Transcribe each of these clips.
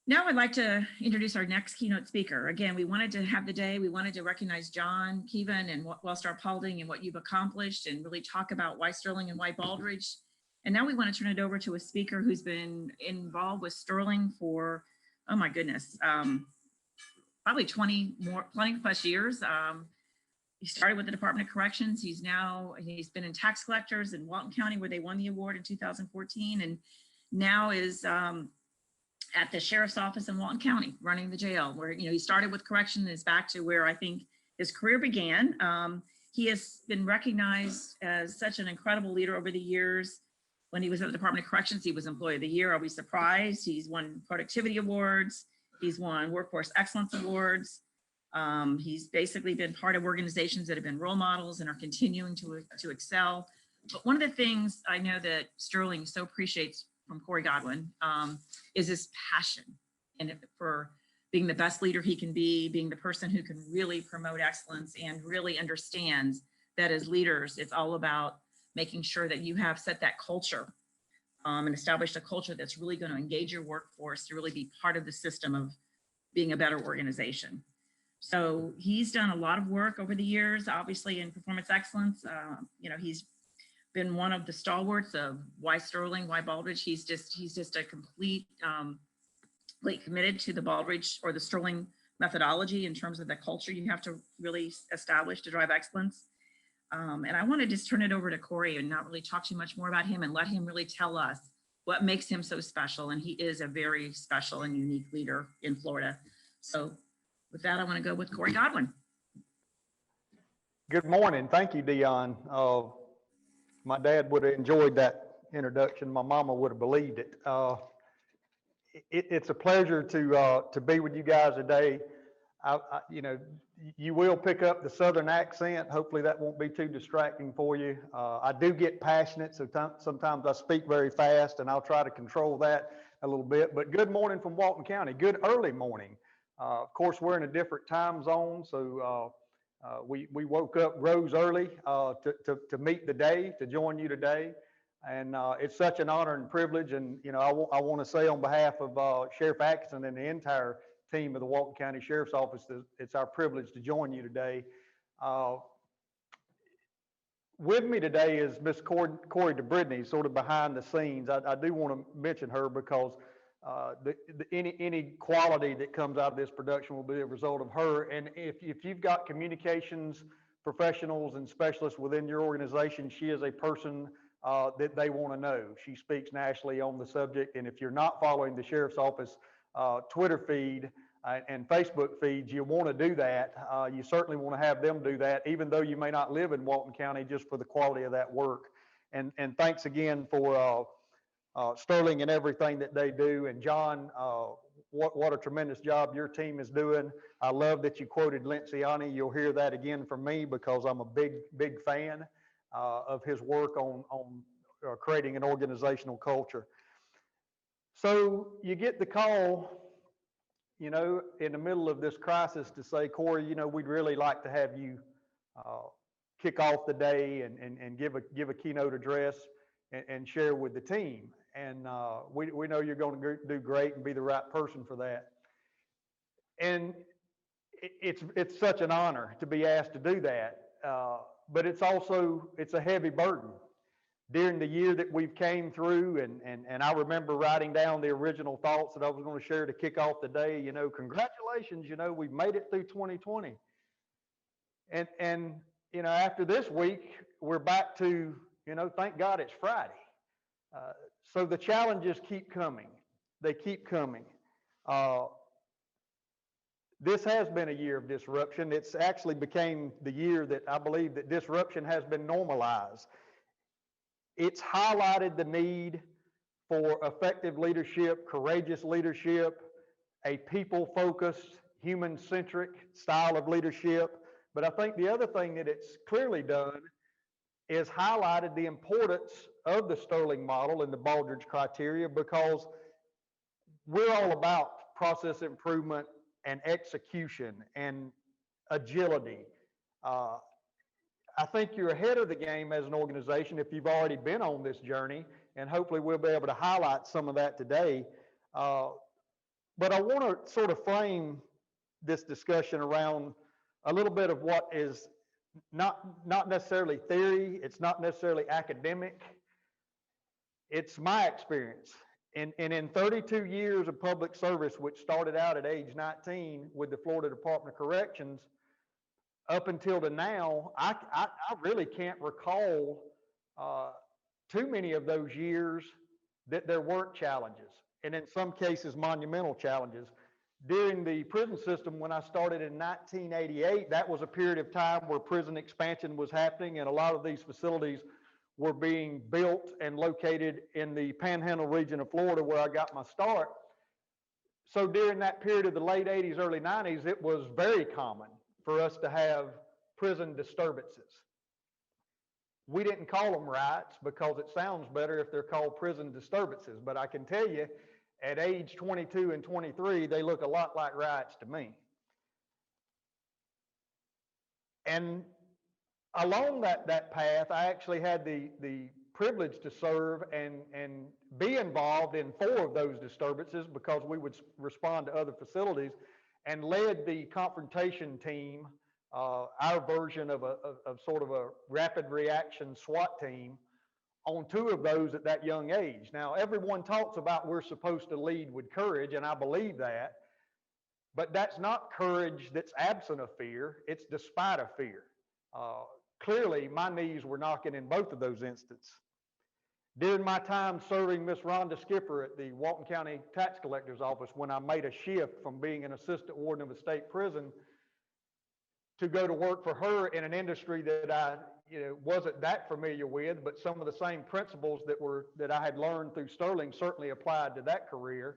Now I'd like to introduce our next keynote speaker. Again, we wanted to have the day, we wanted to recognize John Keevan and Wellstar Paulding and what you've accomplished and really talk about why Sterling and why Baldrige. And now we want to turn it over to a speaker who's been involved with Sterling for, oh my goodness, probably 20 plus years. He started with the Department of Corrections. He's been in tax collectors in Walton County where they won the award in 2014 and now is at the sheriff's office in Walton County, running the jail, where he started with correction and is back to where I think his career began. He has been recognized as such an incredible leader over the years. When he was at the Department of Corrections, he was Employee of the Year. Always surprised. He's won productivity awards. He's won workforce excellence awards. He's basically been part of organizations that have been role models and are continuing to excel. But one of the things I know that Sterling so appreciates from Cory Godwin is his passion and for being the best leader he can be, being the person who can really promote excellence and really understands that as leaders, it's all about making sure that you have set that culture and established a culture that's really going to engage your workforce to really be part of the system of being a better organization. So he's done a lot of work over the years, obviously in performance excellence. He's been one of the stalwarts of why Sterling, why Baldrige. He's just a complete committed to the Baldrige or the Sterling methodology in terms of the culture you have to really establish to drive excellence. And I want to just turn it over to Cory and not really talk too much more about him and let him really tell us what makes him so special. And he is a very special and unique leader in Florida. So with that, I want to go with Cory Godwin. Good morning. Thank you, Dion. My dad would have enjoyed that introduction. My mama would have believed it. It's a pleasure to be with you guys today. You will pick up the Southern accent. Hopefully that won't be too distracting for you. I do get passionate, so sometimes I speak very fast, and I'll try to control that a little bit. But good morning from Walton County. Good early morning. Of course, we're in a different time zone, so we woke up rose early to meet the day, to join you today. And it's such an honor and privilege. And, I want to say on behalf of Sheriff Atkinson and the entire team of the Walton County Sheriff's Office, that it's our privilege to join you today. With me today is Miss Cory Godwin, sort of behind the scenes. I do want to mention her because any quality that comes out of this production will be a result of her. And if you've got communications professionals and specialists within your organization, she is a person that they want to know. She speaks nationally on the subject. And if you're not following the Sheriff's Office Twitter feed and Facebook feeds, you want to do that. You certainly want to have them do that, even though you may not live in Walton County, just for the quality of that work. And thanks again for Sterling and everything that they do. And John, what a tremendous job your team is doing. I love that you quoted Lenciani. You'll hear that again from me because I'm a big fan of his work on creating an organizational culture. So you get the call, in the middle of this crisis to say, Cory, we'd really like to have you kick off the day and give a keynote address and share with the team. And we know you're going to do great and be the right person for that. And it's such an honor to be asked to do that. But it's a heavy burden. During the year that we've came through, and I remember writing down the original thoughts that I was going to share to kick off the day, congratulations, we've made it through 2020. And after this week, we're back to, thank God it's Friday. So the challenges keep coming. They keep coming. This has been a year of disruption. It's actually became the year that I believe that disruption has been normalized. It's highlighted the need for effective leadership, courageous leadership, a people-focused, human-centric style of leadership. But I think the other thing that it's clearly done is highlighted the importance of the Sterling model and the Baldrige criteria, because we're all about process improvement and execution and agility. I think you're ahead of the game as an organization if you've already been on this journey, and hopefully we'll be able to highlight some of that today. But But I want to sort of frame this discussion around a little bit of what is not necessarily theory, it's not necessarily academic, it's my experience. And in 32 years of public service, which started out at age 19 with the Florida Department of Corrections, up until to now, I really can't recall too many of those years that there weren't challenges, and in some cases monumental challenges. During the prison system, when I started in 1988, that was a period of time where prison expansion was happening, and a lot of these facilities were being built and located in the Panhandle region of Florida, where I got my start. So during that period of the late 80s, early 90s, it was very common for us to have prison disturbances. We didn't call them riots because it sounds better if they're called prison disturbances, but I can tell you, at age 22 and 23, they look a lot like riots to me. And along that path, I actually had the privilege to serve and be involved in 4 of those disturbances, because we would respond to other facilities, and led the confrontation team, our version of sort of a rapid reaction SWAT team, on 2 of those at that young age. Now, everyone talks about we're supposed to lead with courage, and I believe that, but that's not courage that's absent of fear, it's despite of fear. Clearly, my knees were knocking in both of those instances. During my time serving Miss Rhonda Skipper at the Walton County Tax Collector's Office, when I made a shift from being an assistant warden of a state prison to go to work for her in an industry that I wasn't that familiar with, but some of the same principles that I had learned through Sterling certainly applied to that career.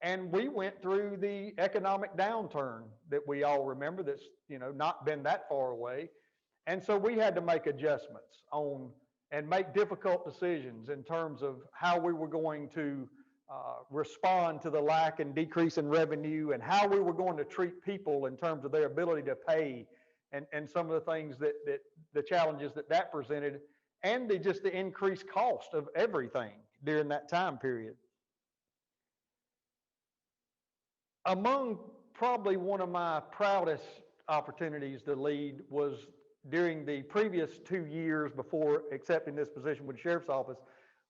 And we went through the economic downturn that we all remember, that's not been that far away. And so we had to make adjustments and make difficult decisions in terms of how we were going to respond to the lack and decrease in revenue, and how we were going to treat people in terms of their ability to pay, and some of the things that the challenges that presented, and just the increased cost of everything during that time period. Among probably one of my proudest opportunities to lead was during the previous 2 years before accepting this position with the Sheriff's Office,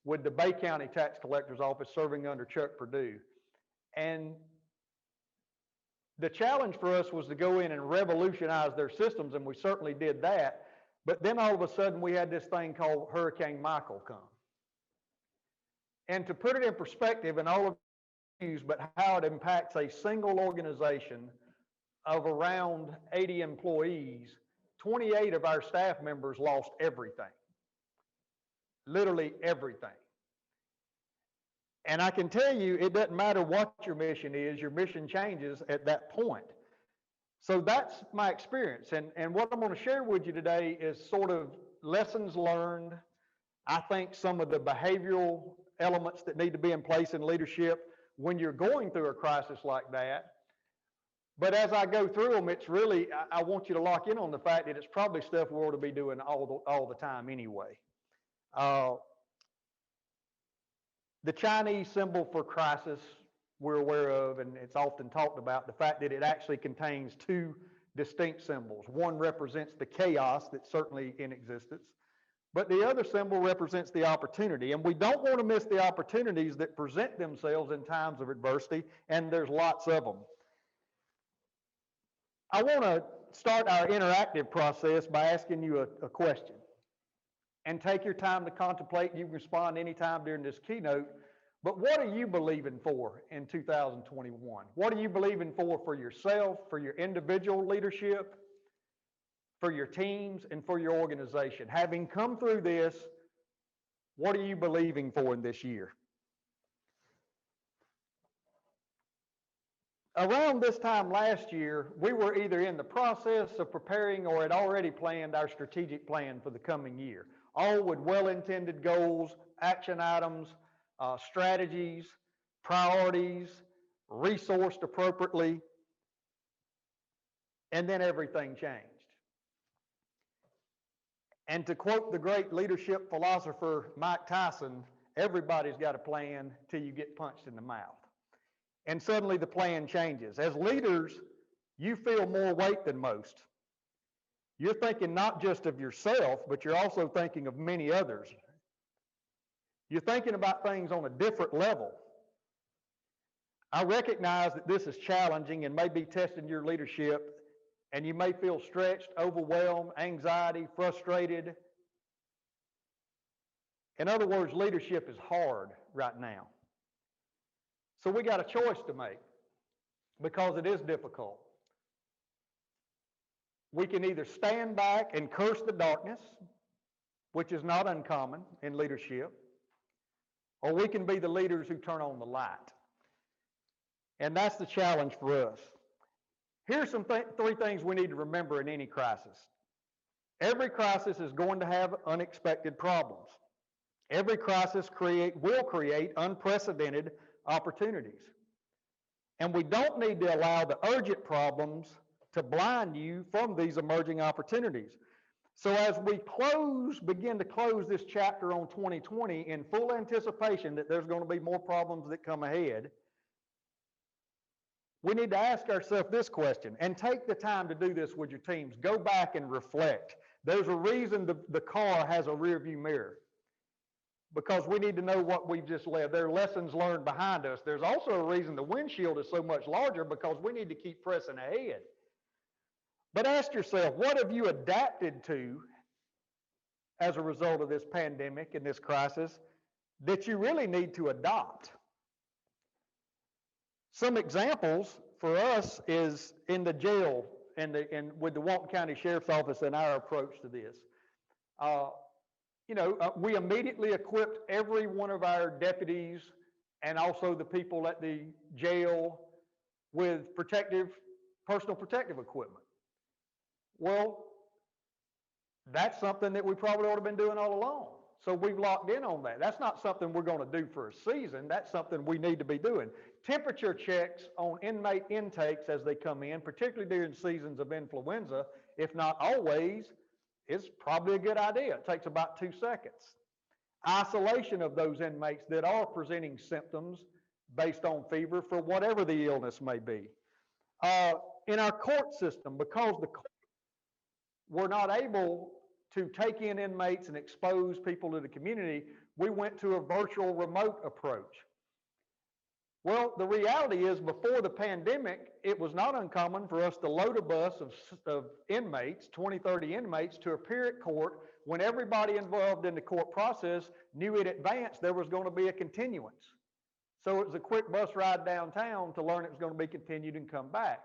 with the Bay County Tax Collector's Office, serving under Chuck Perdue. And the challenge for us was to go in and revolutionize their systems, and we certainly did that. But then all of a sudden we had this thing called Hurricane Michael come. And to put it in perspective, and all of you, but how it impacts a single organization of around 80 employees, 28 of our staff members lost everything. Literally everything. And I can tell you, it doesn't matter what your mission is, your mission changes at that point. So that's my experience. And what I'm going to share with you today is sort of lessons learned. I think some of the behavioral elements that need to be in place in leadership when you're going through a crisis like that. But as I go through them, it's really, I want you to lock in on the fact that it's probably stuff we ought to be doing all the time anyway. The Chinese symbol for crisis we're aware of, and it's often talked about, the fact that it actually contains 2 distinct symbols. One represents the chaos that's certainly in existence, but the other symbol represents the opportunity. And we don't want to miss the opportunities that present themselves in times of adversity, and there's lots of them. I want to start our interactive process by asking you a question. And take your time to contemplate. You can respond anytime during this keynote. But what are you believing for in 2021? What are you believing for yourself, for your individual leadership, for your teams, and for your organization? Having come through this, what are you believing for in this year? Around this time last year, we were either in the process of preparing or had already planned our strategic plan for the coming year, all with well-intended goals, action items, strategies, priorities, resourced appropriately, and then everything changed. And to quote the great leadership philosopher Mike Tyson, everybody's got a plan till you get punched in the mouth. and suddenly the plan changes. As leaders, you feel more weight than most. You're thinking not just of yourself, but you're also thinking of many others. You're thinking about things on a different level. I recognize that this is challenging and may be testing your leadership, and you may feel stretched, overwhelmed, anxiety, frustrated. In other words, leadership is hard right now. So we got a choice to make because it is difficult. We can either stand back and curse the darkness, which is not uncommon in leadership, or we can be the leaders who turn on the light. And that's the challenge for us. Here's some three things we need to remember in any crisis. Every crisis is going to have unexpected problems. Every crisis will create unprecedented opportunities. And we don't need to allow the urgent problems to blind you from these emerging opportunities. So as we begin to close this chapter on 2020 in full anticipation that there's going to be more problems that come ahead, we need to ask ourselves this question, and take the time to do this with your teams. Go back and reflect. There's a reason the car has a rear view mirror, because we need to know what we've just lived. There are lessons learned behind us. There's also a reason the windshield is so much larger, because we need to keep pressing ahead. But ask yourself, what have you adapted to as a result of this pandemic and this crisis that you really need to adopt? Some examples for us is in the jail and with the Walton County Sheriff's Office and our approach to this. We immediately equipped every one of our deputies and also the people at the jail with personal protective equipment. Well, that's something that we probably ought to have been doing all along. So we've locked in on that. That's not something we're going to do for a season. That's something we need to be doing. Temperature checks on inmate intakes as they come in, particularly during seasons of influenza, if not always, is probably a good idea. It takes about 2 seconds. Isolation of those inmates that are presenting symptoms based on fever for whatever the illness may be. In our court system, because the court were not able to take in inmates and expose people to the community, we went to a virtual remote approach. Well, the reality is, before the pandemic, it was not uncommon for us to load a bus of inmates, 20, 30 inmates, to appear at court when everybody involved in the court process knew in advance there was going to be a continuance. So it was a quick bus ride downtown to learn it was going to be continued and come back.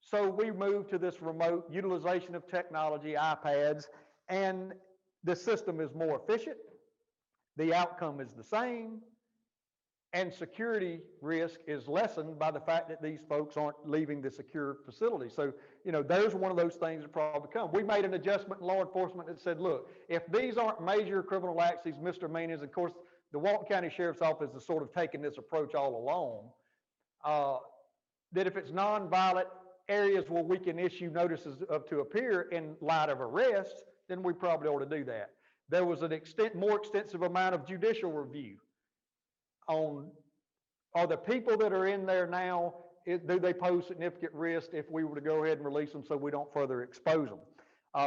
So we moved to this remote utilization of technology, iPads, and the system is more efficient. The outcome is the same. And security risk is lessened by the fact that these folks aren't leaving the secure facility. So, there's one of those things that probably come. We made an adjustment in law enforcement that said, look, if these aren't major criminal acts, these misdemeanors, of course, the Walton County Sheriff's Office has sort of taken this approach all along, that if it's nonviolent areas where we can issue notices to appear in light of arrest, then we probably ought to do that. There was an more extensive amount of judicial review on, are the people that are in there now, do they pose significant risk if we were to go ahead and release them so we don't further expose them?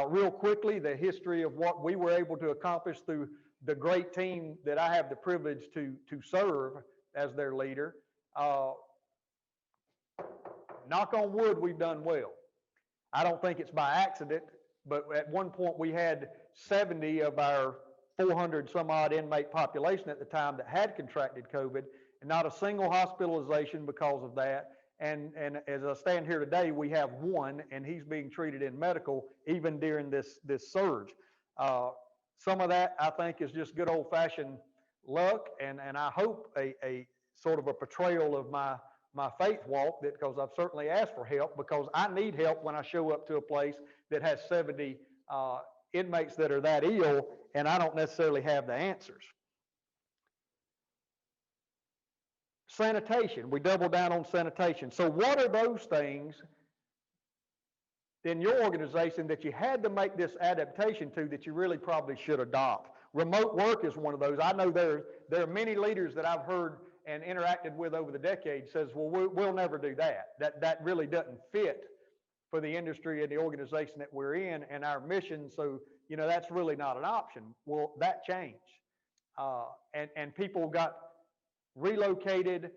Real quickly, the history of what we were able to accomplish through the great team that I have the privilege to serve as their leader. Knock on wood, we've done well. I don't think it's by accident, but at one point we had 70 of our 400 some odd inmate population at the time that had contracted COVID, and not a single hospitalization because of that. And as I stand here today, we have one, and he's being treated in medical even during this surge. Some of that, I think, is just good old-fashioned luck, and I hope a sort of a portrayal of my faith walk, because I've certainly asked for help, because I need help when I show up to a place that has 70 inmates that are that ill, and I don't necessarily have the answers. Sanitation, we double down on sanitation. So what are those things in your organization that you had to make this adaptation to that you really probably should adopt? Remote work is one of those. I know there are many leaders that I've heard and interacted with over the decades says, well, we'll never do that. That really doesn't fit for the industry and the organization that we're in and our mission. So, you know, that's really not an option. Well, that changed. And people got relocated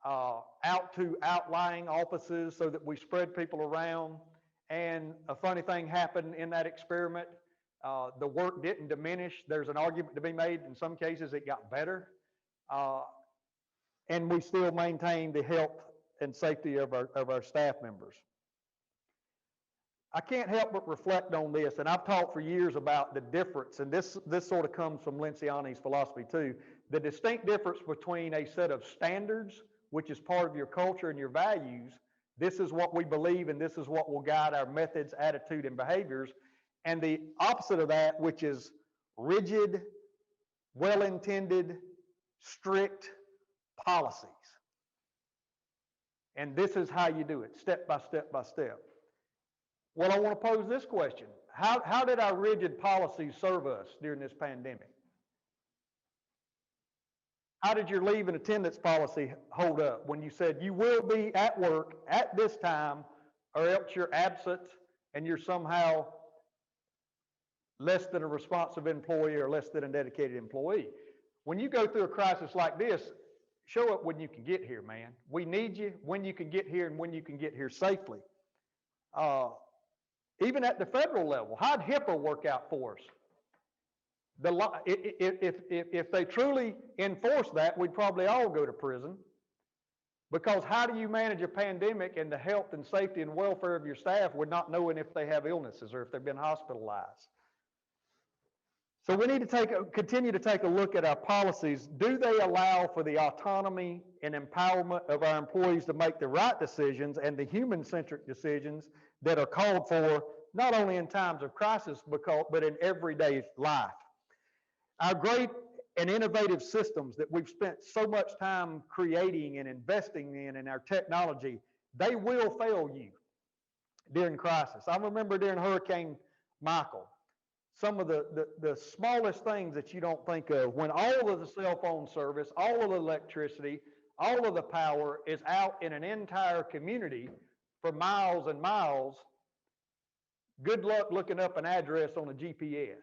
out to outlying offices so that we spread people around. And a funny thing happened in that experiment. The work didn't diminish. There's an argument to be made. In some cases, it got better. And we still maintain the health and safety of our staff members. I can't help but reflect on this, and I've talked for years about the difference, and this sort of comes from Lenciani's philosophy too, the distinct difference between a set of standards, which is part of your culture and your values. This is what we believe, and this is what will guide our methods, attitude, and behaviors, and the opposite of that, which is rigid, well-intended, strict policies. And this is how you do it, step by step by step. Well, I want to pose this question. How did our rigid policies serve us during this pandemic? How did your leave and attendance policy hold up when you said you will be at work at this time or else you're absent and you're somehow less than a responsive employee or less than a dedicated employee? When you go through a crisis like this, show up when you can get here, man. We need you when you can get here and when you can get here safely. Even at the federal level, how'd HIPAA work out for us? If they truly enforce that, we'd probably all go to prison. Because how do you manage a pandemic and the health and safety and welfare of your staff with not knowing if they have illnesses or if they've been hospitalized? So we need to continue to take a look at our policies. Do they allow for the autonomy and empowerment of our employees to make the right decisions and the human-centric decisions that are called for, not only in times of crisis, but in everyday life? Our great and innovative systems that we've spent so much time creating and investing in our technology, they will fail you during crisis. I remember during Hurricane Michael, some of the smallest things that you don't think of, when all of the cell phone service, all of the electricity, all of the power is out in an entire community for miles and miles. Good luck looking up an address on a GPS.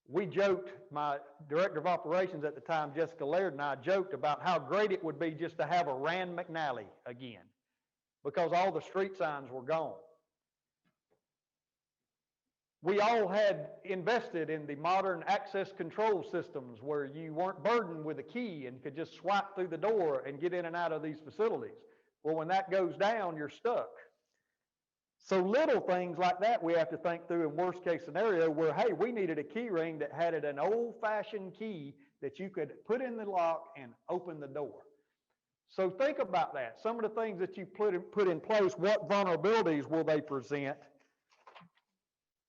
We joked, my director of operations at the time, Jessica Laird, and I joked about how great it would be just to have a Rand McNally again, because all the street signs were gone. We all had invested in the modern access control systems where you weren't burdened with a key and could just swipe through the door and get in and out of these facilities. Well, when that goes down, you're stuck. So little things like that we have to think through in worst case scenario where, hey, we needed a key ring that had an old-fashioned key that you could put in the lock and open the door. So think about that. Some of the things that you put in place, what vulnerabilities will they present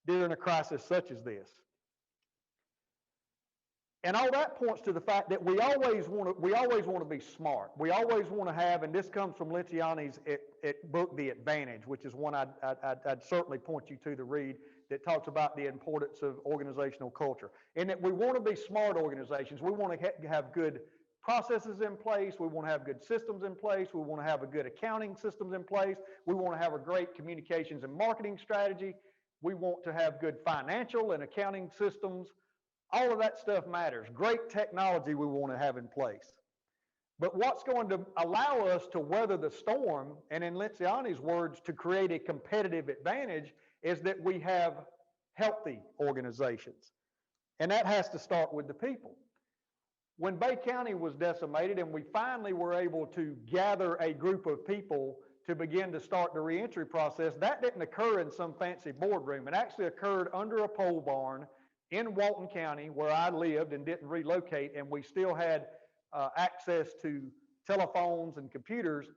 during a crisis such as this? And all that points to the fact that we always want to be smart. We always want to have, and this comes from Lenciani's book, The Advantage, which is one I'd certainly point you to read, that talks about the importance of organizational culture. And that we want to be smart organizations. We want to have good processes in place. We want to have good systems in place. We want to have a good accounting systems in place. We want to have a great communications and marketing strategy. We want to have good financial and accounting systems. All of that stuff matters. Great technology we want to have in place. But what's going to allow us to weather the storm, and in Lenciani's words, to create a competitive advantage, is that we have healthy organizations. And that has to start with the people. When Bay County was decimated and we finally were able to gather a group of people to begin to start the reentry process, that didn't occur in some fancy boardroom. It actually occurred under a pole barn in Walton County, where I lived and didn't relocate, and we still had access to telephones and computers.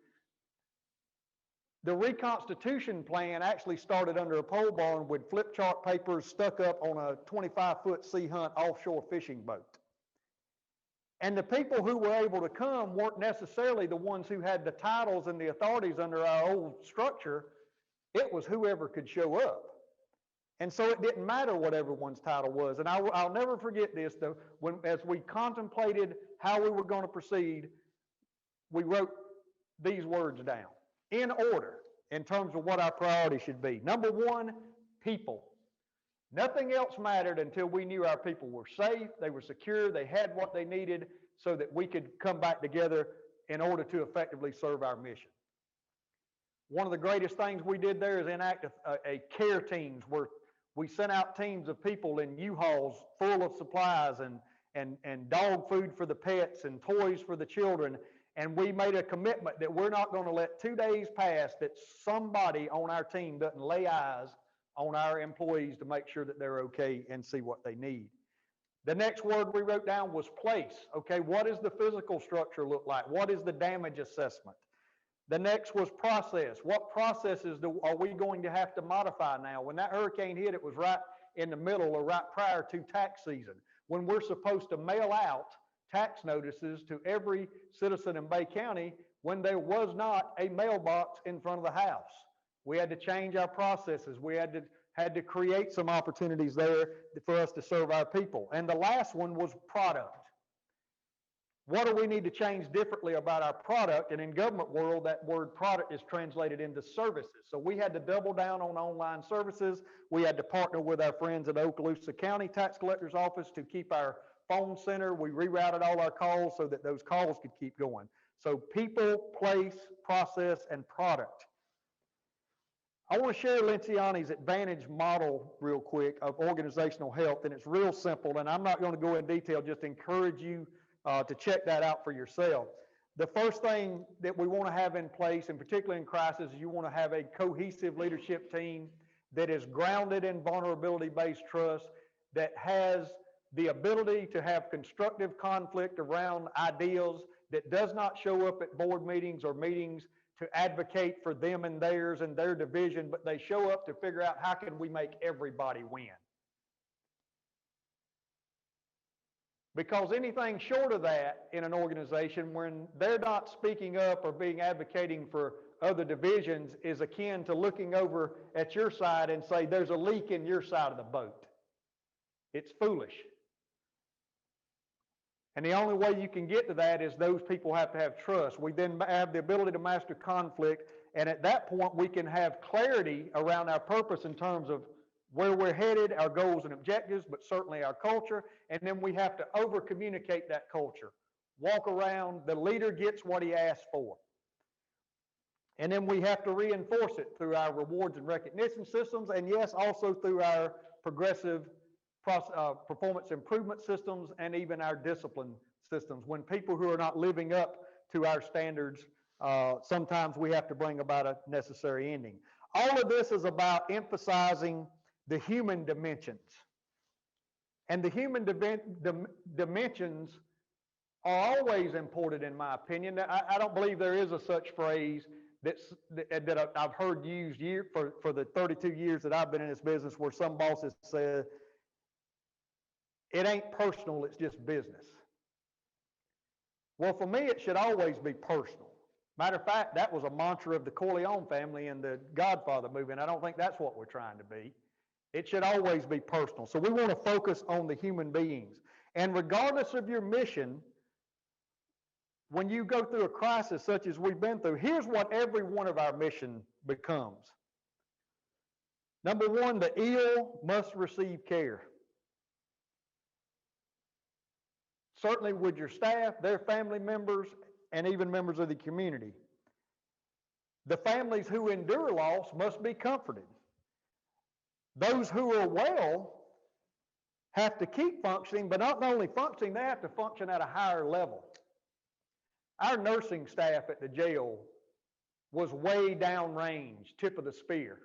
The reconstitution plan actually started under a pole barn with flip chart papers stuck up on a 25-foot sea hunt offshore fishing boat. And the people who were able to come weren't necessarily the ones who had the titles and the authorities under our old structure. It was whoever could show up. And so it didn't matter what everyone's title was. And I'll never forget this, though, as we contemplated how we were going to proceed, we wrote these words down in order in terms of what our priority should be. Number one, people. Nothing else mattered until we knew our people were safe, they were secure, they had what they needed so that we could come back together in order to effectively serve our mission. One of the greatest things we did there is enact a care teams where we sent out teams of people in U-Hauls full of supplies and dog food for the pets and toys for the children. And we made a commitment that we're not going to let 2 days pass that somebody on our team doesn't lay eyes on our employees to make sure that they're okay and see what they need. The next word we wrote down was place. Okay, what does the physical structure look like? What is the damage assessment? The next was process. What processes are we going to have to modify now? When that hurricane hit, it was right in the middle or right prior to tax season, when we're supposed to mail out tax notices to every citizen in Bay County when there was not a mailbox in front of the house. We had to change our processes. We had to create some opportunities there for us to serve our people. And the last one was product. What do we need to change differently about our product? And in government world, that word product is translated into services. So we had to double down on online services. We had to partner with our friends at Okaloosa County Tax Collector's Office to keep our phone center. We rerouted all our calls so that those calls could keep going. So people, place, process, and product. I want to share Lenciani's advantage model real quick of organizational health, and it's real simple, and I'm not going to go in detail, just encourage you to check that out for yourself. The first thing that we want to have in place, and particularly in crisis, is you want to have a cohesive leadership team that is grounded in vulnerability-based trust, that has the ability to have constructive conflict around ideas, that does not show up at board meetings or meetings to advocate for them and theirs and their division, but they show up to figure out how can we make everybody win. Because anything short of that in an organization, when they're not speaking up or being advocating for other divisions, is akin to looking over at your side and say, there's a leak in your side of the boat. It's foolish. And the only way you can get to that is those people have to have trust. We then have the ability to master conflict, and at that point we can have clarity around our purpose in terms of where we're headed, our goals and objectives, but certainly our culture, and then we have to over-communicate that culture. Walk around, the leader gets what he asked for. And then we have to reinforce it through our rewards and recognition systems, and yes, also through our progressive performance improvement systems and even our discipline systems. When people who are not living up to our standards, sometimes we have to bring about a necessary ending. All of this is about emphasizing the human dimensions. And the human dimensions are always important in my opinion. I don't believe there is a such phrase that I've heard used for the 32 years that I've been in this business where some bosses say, it ain't personal, it's just business. Well, for me, it should always be personal. Matter of fact, that was a mantra of the Corleone family in the Godfather movie, and I don't think that's what we're trying to be. It should always be personal. So we want to focus on the human beings. And regardless of your mission, when you go through a crisis such as we've been through, here's what every one of our mission becomes. Number one, the ill must receive care. Certainly with your staff, their family members, and even members of the community. The families who endure loss must be comforted. Those who are well have to keep functioning, but not only functioning, they have to function at a higher level. Our nursing staff at the jail was way downrange, tip of the spear,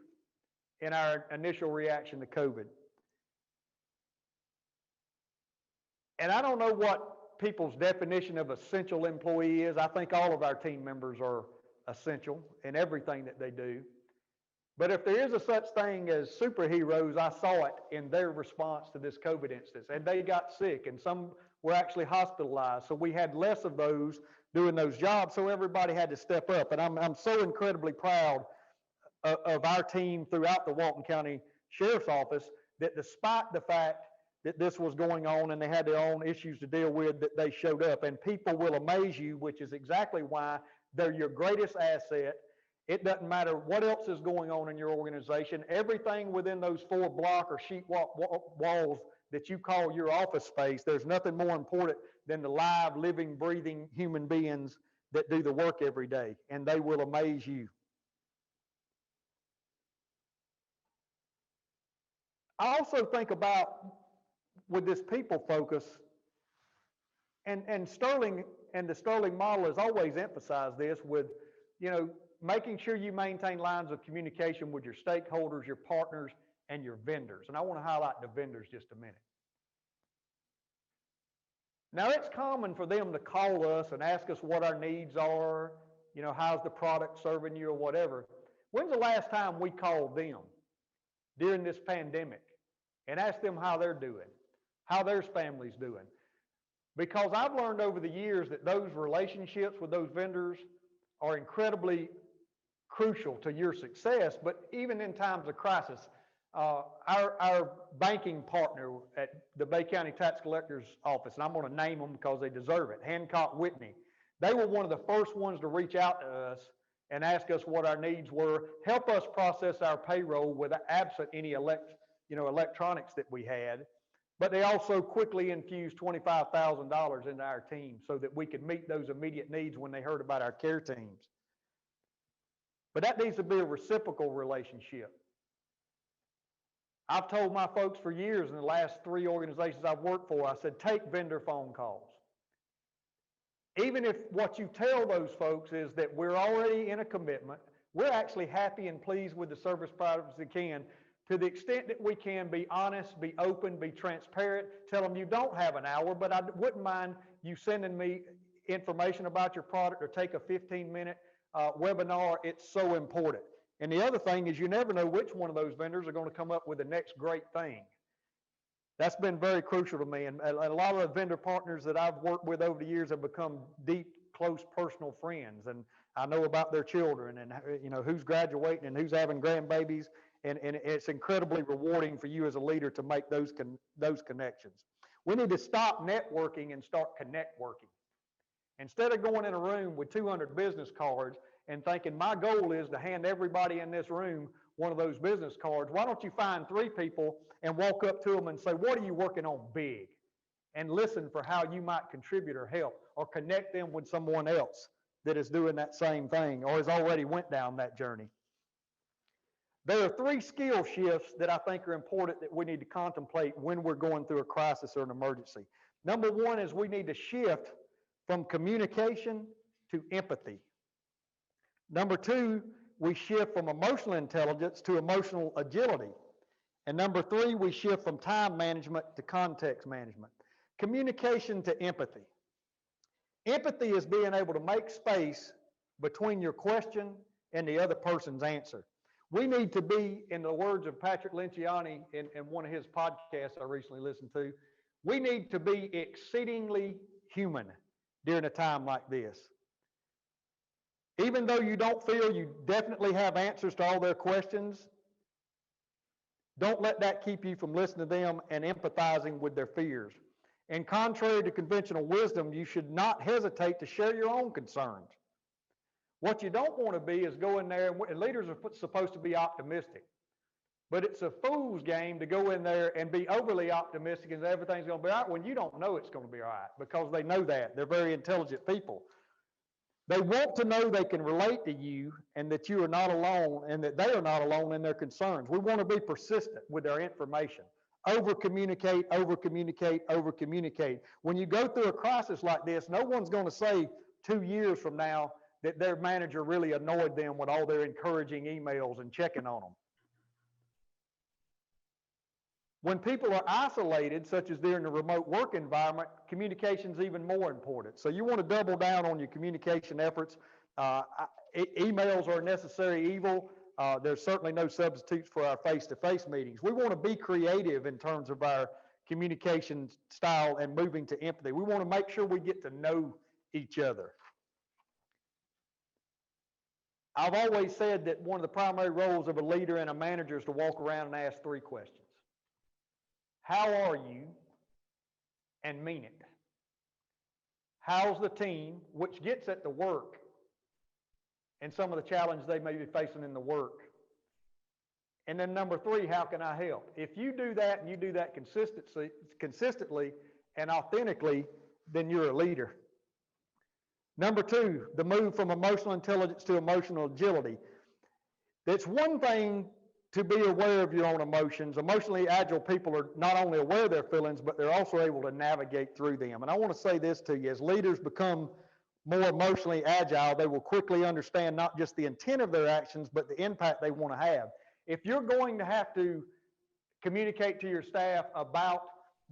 in our initial reaction to COVID. And I don't know what people's definition of essential employee is. I think all of our team members are essential in everything that they do. But if there is a such thing as superheroes, I saw it in their response to this COVID instance. And they got sick, and some were actually hospitalized. So we had less of those doing those jobs, so everybody had to step up. And I'm so incredibly proud of our team throughout the Walton County Sheriff's Office that despite the fact that this was going on and they had their own issues to deal with, that they showed up. And people will amaze you, which is exactly why they're your greatest asset. It doesn't matter what else is going on in your organization. Everything within those 4 block or sheet walls that you call your office space, there's nothing more important than the live, living, breathing human beings that do the work every day, and they will amaze you. I also think about, with this people focus, and Sterling and the Sterling model has always emphasized this with, making sure you maintain lines of communication with your stakeholders, your partners, and your vendors. And I want to highlight the vendors just a minute. Now, it's common for them to call us and ask us what our needs are, how's the product serving you or whatever. When's the last time we called them during this pandemic and asked them how they're doing, how their family's doing? Because I've learned over the years that those relationships with those vendors are incredibly crucial to your success, but even in times of crisis. Our banking partner at the Bay County Tax Collector's Office, and I'm going to name them because they deserve it, Hancock Whitney, they were one of the first ones to reach out to us and ask us what our needs were, help us process our payroll with absent any electronics that we had. But they also quickly infused $25,000 into our team so that we could meet those immediate needs when they heard about our care teams. But that needs to be a reciprocal relationship. I've told my folks for years in the last 3 organizations I've worked for, I said, take vendor phone calls. Even if what you tell those folks is that we're already in a commitment, we're actually happy and pleased with the service providers we can, to the extent that we can be honest, be open, be transparent, tell them you don't have an hour, but I wouldn't mind you sending me information about your product or take a 15-minute webinar. It's so important. And the other thing is you never know which one of those vendors are going to come up with the next great thing. That's been very crucial to me. And a lot of the vendor partners that I've worked with over the years have become deep, close personal friends. And I know about their children and who's graduating and who's having grandbabies. And it's incredibly rewarding for you as a leader to make those connections. We need to stop networking and start connect working. Instead of going in a room with 200 business cards and thinking my goal is to hand everybody in this room one of those business cards, why don't you find 3 people and walk up to them and say, what are you working on big? And listen for how you might contribute or help, or connect them with someone else that is doing that same thing or has already went down that journey. There are 3 skill shifts that I think are important that we need to contemplate when we're going through a crisis or an emergency. Number 1 is we need to shift from communication to empathy. Number 2, we shift from emotional intelligence to emotional agility. And number 3, we shift from time management to context management. Communication to empathy. Empathy is being able to make space between your question and the other person's answer. We need to be, in the words of Patrick Lenciani in one of his podcasts I recently listened to, we need to be exceedingly human during a time like this. Even though you don't feel you definitely have answers to all their questions, don't let that keep you from listening to them and empathizing with their fears. And contrary to conventional wisdom, you should not hesitate to share your own concerns. What you don't want to be is go in there, and leaders are supposed to be optimistic. But it's a fool's game to go in there and be overly optimistic and everything's going to be all right when you don't know it's going to be all right, because they know that. They're very intelligent people. They want to know they can relate to you and that you are not alone and that they are not alone in their concerns. We want to be persistent with our information. Over-communicate, over-communicate, over-communicate. When you go through a crisis like this, no one's going to say 2 years from now that their manager really annoyed them with all their encouraging emails and checking on them. When people are isolated, such as during the remote work environment, communication is even more important. So you want to double down on your communication efforts. Emails are a necessary evil. There's certainly no substitutes for our face-to-face meetings. We want to be creative in terms of our communication style and moving to empathy. We want to make sure we get to know each other. I've always said that one of the primary roles of a leader and a manager is to walk around and ask 3 questions. How are you? And mean it. How's the team, which gets at the work and some of the challenges they may be facing in the work. And then number 3, how can I help? If you do that and you do that consistently and authentically, then you're a leader. Number 2, the move from emotional intelligence to emotional agility. It's one thing to be aware of your own emotions. Emotionally agile people are not only aware of their feelings, but they're also able to navigate through them. And I want to say this to you, as leaders become more emotionally agile, they will quickly understand not just the intent of their actions, but the impact they want to have. If you're going to have to communicate to your staff about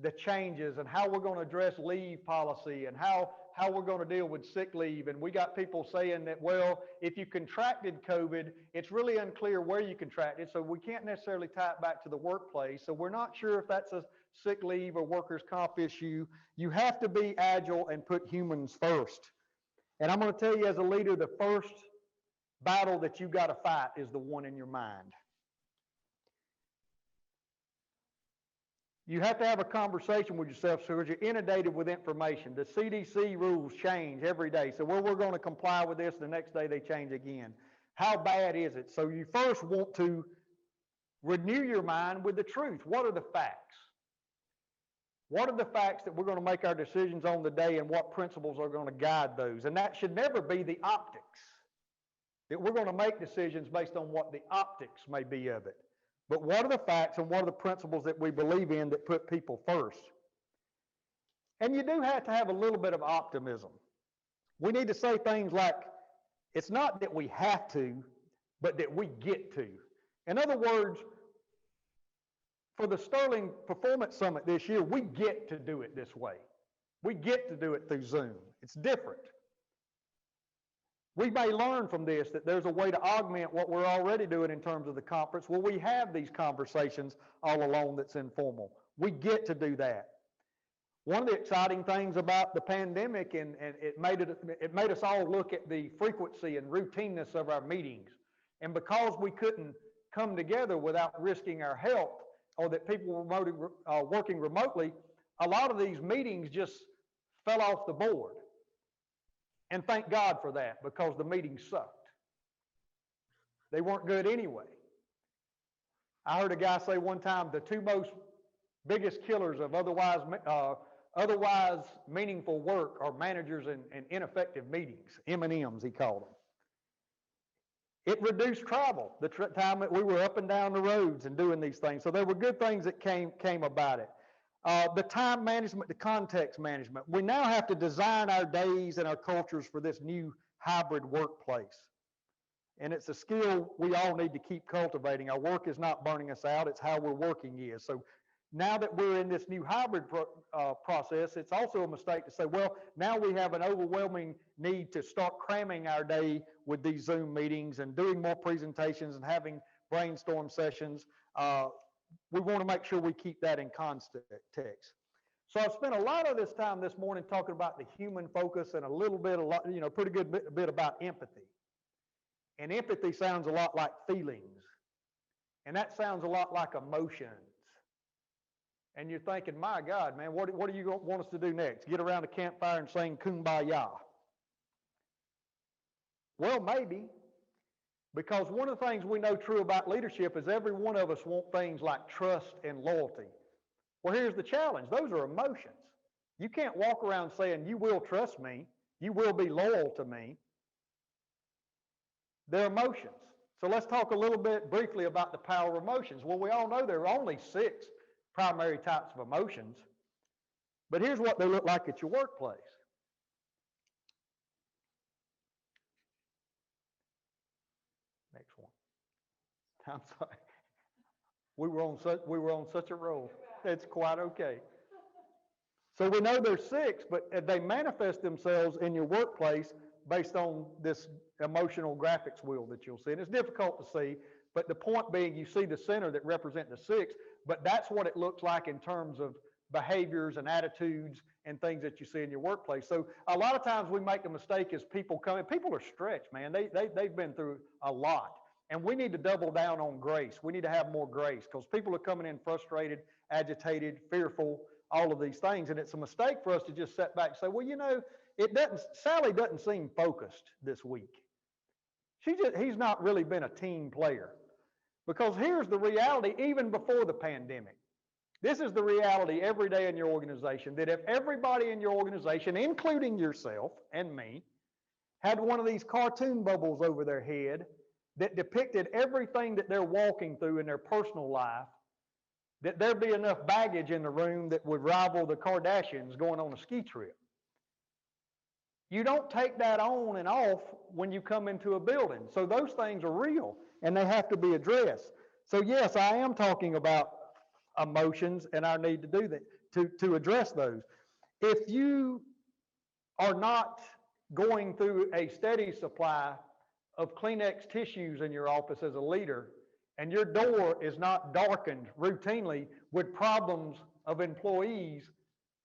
the changes and how we're going to address leave policy and how we're going to deal with sick leave. And we got people saying that, well, if you contracted COVID, it's really unclear where you contracted, so we can't necessarily tie it back to the workplace. So we're not sure if that's a sick leave or workers' comp issue. You have to be agile and put humans first. And I'm going to tell you as a leader, the first battle that you got to fight is the one in your mind. You have to have a conversation with yourself so you're inundated with information. The CDC rules change every day. So we're going to comply with this, the next day they change again. How bad is it? So you first want to renew your mind with the truth. What are the facts? What are the facts that we're going to make our decisions on the day, and what principles are going to guide those? And that should never be the optics, that we're going to make decisions based on what the optics may be of it. But what are the facts and what are the principles that we believe in that put people first? And you do have to have a little bit of optimism. We need to say things like, it's not that we have to, but that we get to. In other words, for the Sterling Performance Summit this year, we get to do it this way. We get to do it through Zoom. It's different. We may learn from this that there's a way to augment what we're already doing in terms of the conference where we have these conversations all alone that's informal. We get to do that. One of the exciting things about the pandemic, and it made us all look at the frequency and routineness of our meetings. And because we couldn't come together without risking our health, or that people were working remotely, a lot of these meetings just fell off the board. And thank God for that, because the meetings sucked. They weren't good anyway. I heard a guy say one time, the 2 most biggest killers of otherwise meaningful work are managers and ineffective meetings. M&Ms, he called them. It reduced travel, the time that we were up and down the roads and doing these things. So there were good things that came about it. The time management, the context management. We now have to design our days and our cultures for this new hybrid workplace. And it's a skill we all need to keep cultivating. Our work is not burning us out, it's how we're working is. So now that we're in this new hybrid process, it's also a mistake to say, well, now we have an overwhelming need to start cramming our day with these Zoom meetings and doing more presentations and having brainstorm sessions. We want to make sure we keep that in context. So I've spent a lot of this time this morning talking about the human focus and pretty good bit about empathy. And empathy sounds a lot like feelings. And that sounds a lot like emotions. And you're thinking, my God, man, what do you want us to do next? Get around a campfire and sing Kumbaya? Well, maybe. Because one of the things we know true about leadership is every one of us want things like trust and loyalty. Well, here's the challenge. Those are emotions. You can't walk around saying, you will trust me, you will be loyal to me. They're emotions. So let's talk a little bit briefly about the power of emotions. Well, we all know there are only 6 primary types of emotions, but here's what they look like at your workplace. Next one. I'm sorry. We were on such a roll. It's quite okay. So we know there's 6, but they manifest themselves in your workplace based on this emotional graphics wheel that you'll see. And it's difficult to see, but the point being you see the center that represent the 6, but that's what it looks like in terms of behaviors and attitudes and things that you see in your workplace. So a lot of times we make the mistake as people come in. People are stretched, man. They've been through a lot. And we need to double down on grace. We need to have more grace because people are coming in frustrated, agitated, fearful, all of these things. And it's a mistake for us to just sit back and say, well, you know, Sally doesn't seem focused this week. He's not really been a team player. Because here's the reality, even before the pandemic. This is the reality every day in your organization, that if everybody in your organization, including yourself and me, had one of these cartoon bubbles over their head that depicted everything that they're walking through in their personal life, that there'd be enough baggage in the room that would rival the Kardashians going on a ski trip. You don't take that on and off when you come into a building. So those things are real and they have to be addressed. So yes, I am talking about emotions and our need to do that, to address those. If you are not going through a steady supply of Kleenex tissues in your office as a leader, and your door is not darkened routinely with problems of employees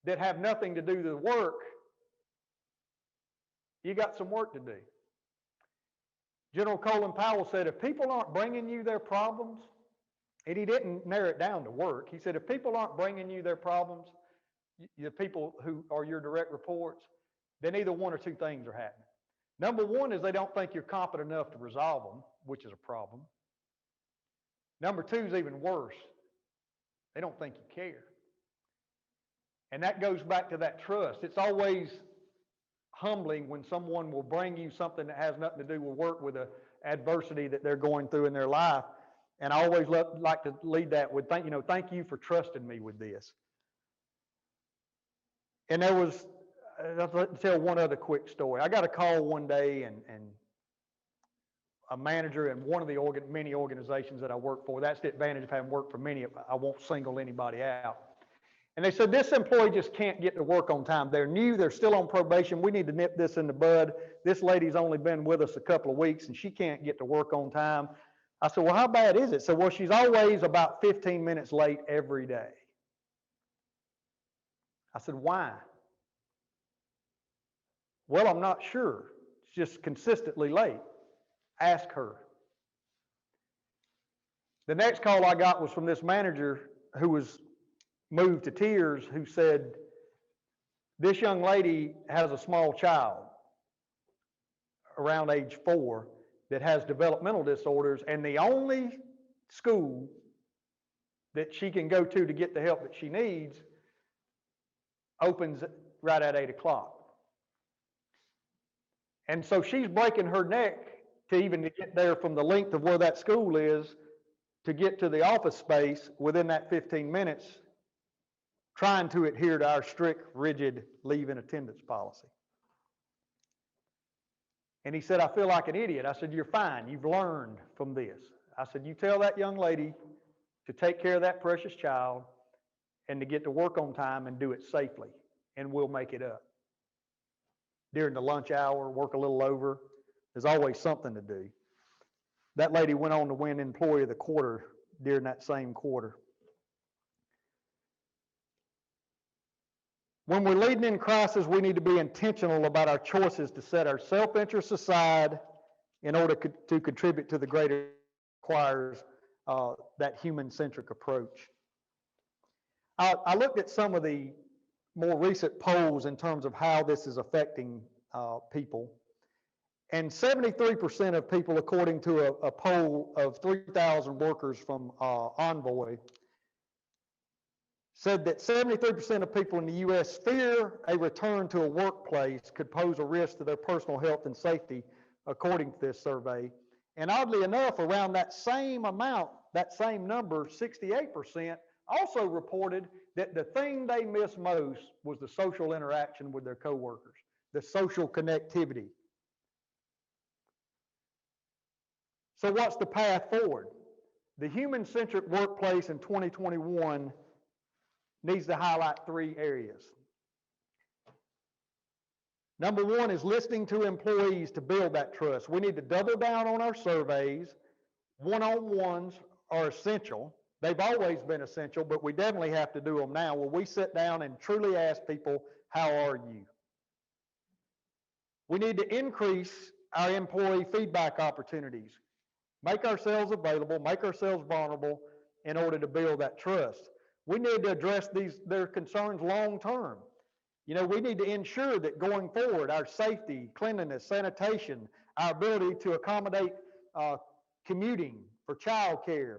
that have nothing to do with the work, you got some work to do. General Colin Powell said, if people aren't bringing you their problems, and he didn't narrow it down to work. He said, if people aren't bringing you their problems, the people who are your direct reports, then either one or two things are happening. Number one is they don't think you're competent enough to resolve them, which is a problem. Number two is even worse. They don't think you care. And that goes back to that trust. It's always humbling when someone will bring you something that has nothing to do with work, with an adversity that they're going through in their life. And I always like to lead that with, thank you for trusting me with this. And there was, I'll tell one other quick story. I got a call one day, and a manager in one of the many organizations that I work for. That's the advantage of having worked for many. I won't single anybody out. And they said, this employee just can't get to work on time. They're new, they're still on probation. We need to nip this in the bud. This lady's only been with us a couple of weeks and she can't get to work on time. I said, well, how bad is it? So, well, she's always about 15 minutes late every day. I said, why? Well, I'm not sure. It's just consistently late. Ask her. The next call I got was from this manager who was moved to tears, who said, this young lady has a small child around age 4 that has developmental disorders, and the only school that she can go to get the help that she needs opens right at 8 o'clock. And so she's breaking her neck to even get there from the length of where that school is to get to the office space within that 15 minutes, trying to adhere to our strict, rigid leave in attendance policy. And he said, I feel like an idiot. I said, you're fine. You've learned from this. I said, you tell that young lady to take care of that precious child and to get to work on time and do it safely, and we'll make it up. During the lunch hour, work a little over. There's always something to do. That lady went on to win Employee of the Quarter during that same quarter. When we're leading in crisis, we need to be intentional about our choices to set our self-interests aside in order to contribute to the greater requires that human-centric approach. I looked at some of the more recent polls in terms of how this is affecting people. And 73% of people, according to a poll of 3,000 workers from Envoy, said that 73% of people in the U.S. fear a return to a workplace could pose a risk to their personal health and safety, according to this survey. And oddly enough, around that same amount, that same number, 68%, also reported that the thing they miss most was the social interaction with their coworkers, the social connectivity. So what's the path forward? The human-centric workplace in 2021 needs to highlight 3 areas. Number 1 is listening to employees to build that trust. We need to double down on our surveys. One-on-ones are essential. They've always been essential, but we definitely have to do them now, where we sit down and truly ask people, how are you? We need to increase our employee feedback opportunities. make ourselves available, make ourselves vulnerable in order to build that trust. We need to address their concerns long term. You know, we need to ensure that going forward, our safety, cleanliness, sanitation, our ability to accommodate commuting for childcare,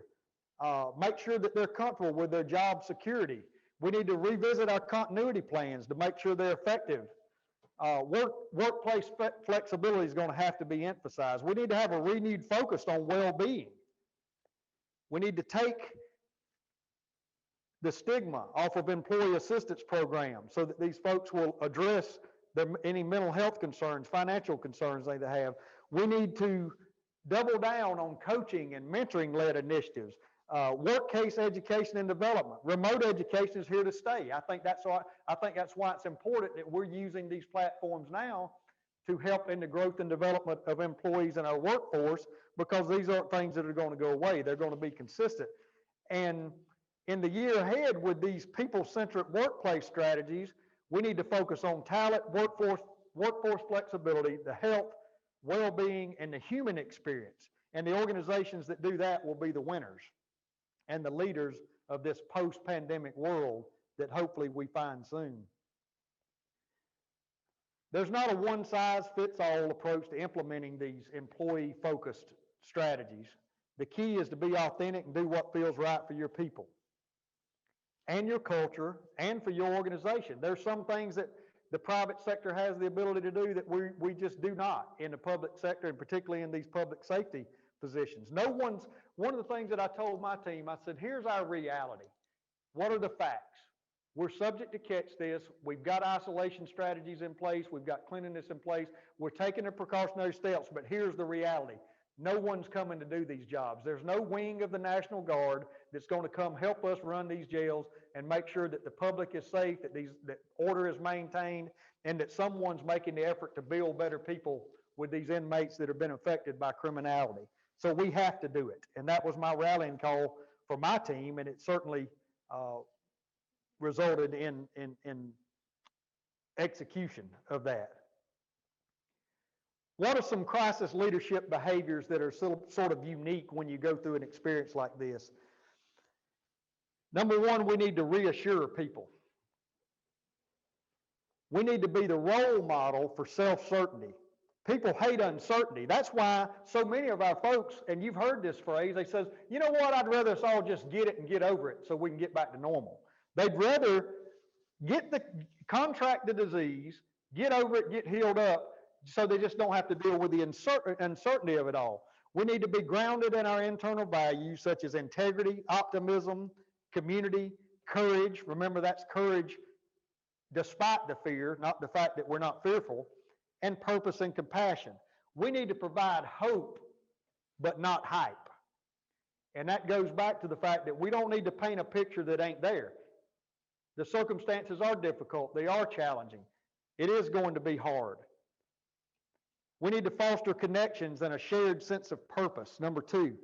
make sure that they're comfortable with their job security. We need to revisit our continuity plans to make sure they're effective. Workplace flexibility is going to have to be emphasized. We need to have a renewed focus on well-being. We need to take the stigma off of employee assistance programs so that these folks will address any mental health concerns, financial concerns they have. We need to double down on coaching and mentoring-led initiatives, work case education and development. Remote education is here to stay. I think that's why it's important that we're using these platforms now to help in the growth and development of employees in our workforce, because these aren't things that are going to go away. They're going to be consistent. And in the year ahead, with these people-centric workplace strategies, we need to focus on talent, workforce flexibility, the health, well-being, and the human experience. And the organizations that do that will be the winners and the leaders of this post-pandemic world that hopefully we find soon. There's not a one-size-fits-all approach to implementing these employee-focused strategies. The key is to be authentic and do what feels right for your people and your culture and for your organization. There's some things that the private sector has the ability to do that we just do not in the public sector, and particularly in these public safety positions. One of the things that I told my team, I said, here's our reality. What are the facts? We're subject to catch this. We've got isolation strategies in place. We've got cleanliness in place. We're taking the precautionary steps, but here's the reality. No one's coming to do these jobs. There's no wing of the National Guard that's going to come help us run these jails and make sure that the public is safe, that order is maintained, and that someone's making the effort to build better people with these inmates that have been affected by criminality. So we have to do it. And that was my rallying call for my team, and it certainly resulted in execution of that. What are some crisis leadership behaviors that are sort of unique when you go through an experience like this? Number one, we need to reassure people. We need to be the role model for self-certainty. People hate uncertainty. That's why so many of our folks, and you've heard this phrase, they says, you know what, I'd rather us all just get it and get over it so we can get back to normal. They'd rather contract the disease, get over it, get healed up, so they just don't have to deal with the uncertainty of it all. We need to be grounded in our internal values such as integrity, optimism, community, courage. Remember, that's courage despite the fear, not the fact that we're not fearful, and purpose and compassion. We need to provide hope, but not hype. And that goes back to the fact that we don't need to paint a picture that ain't there. The circumstances are difficult. They are challenging. It is going to be hard. We need to foster connections and a shared sense of purpose. Number two,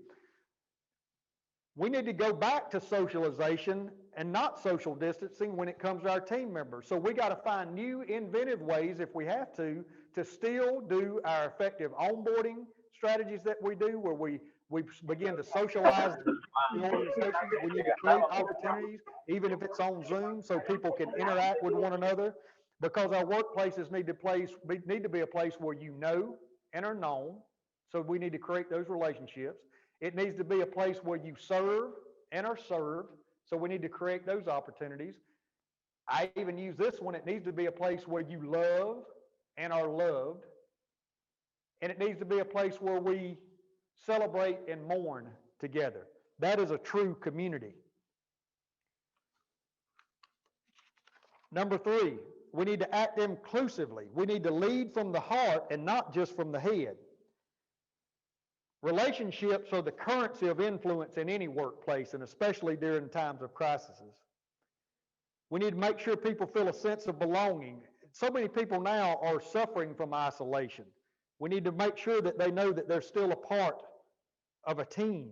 we need to go back to socialization and not social distancing when it comes to our team members. So we got to find new inventive ways, if we have to still do our effective onboarding strategies that we do, where we begin to socialize the organizations. We need to create opportunities, even if it's on Zoom, so people can interact with one another. Because our workplaces need to be a place where you know and are known. So we need to create those relationships. It needs to be a place where you serve and are served. So we need to create those opportunities. I even use this one. It needs to be a place where you love and are loved. And it needs to be a place where we celebrate and mourn together. That is a true community. Number three, we need to act inclusively. We need to lead from the heart and not just from the head. Relationships are the currency of influence in any workplace, and especially during times of crises. We need to make sure people feel a sense of belonging. So many people now are suffering from isolation. We need to make sure that they know that they're still a part of a team.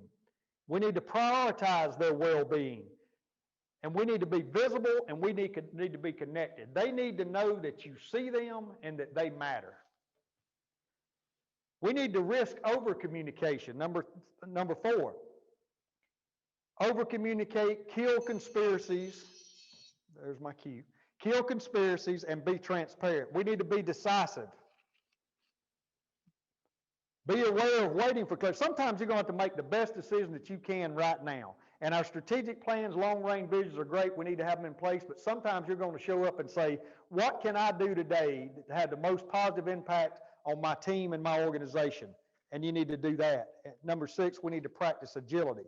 We need to prioritize their well-being. And we need to be visible, and we need to be connected. They need to know that you see them and that they matter. We need to risk over-communication. Number 4. Over-communicate, kill conspiracies. There's my cue. Kill conspiracies and be transparent. We need to be decisive. Be aware of waiting for clarity. Sometimes you're going to have to make the best decision that you can right now. And our strategic plans, long-range visions are great. We need to have them in place. But sometimes you're going to show up and say, what can I do today to have the most positive impact on my team and my organization? And you need to do that. Number 6, we need to practice agility.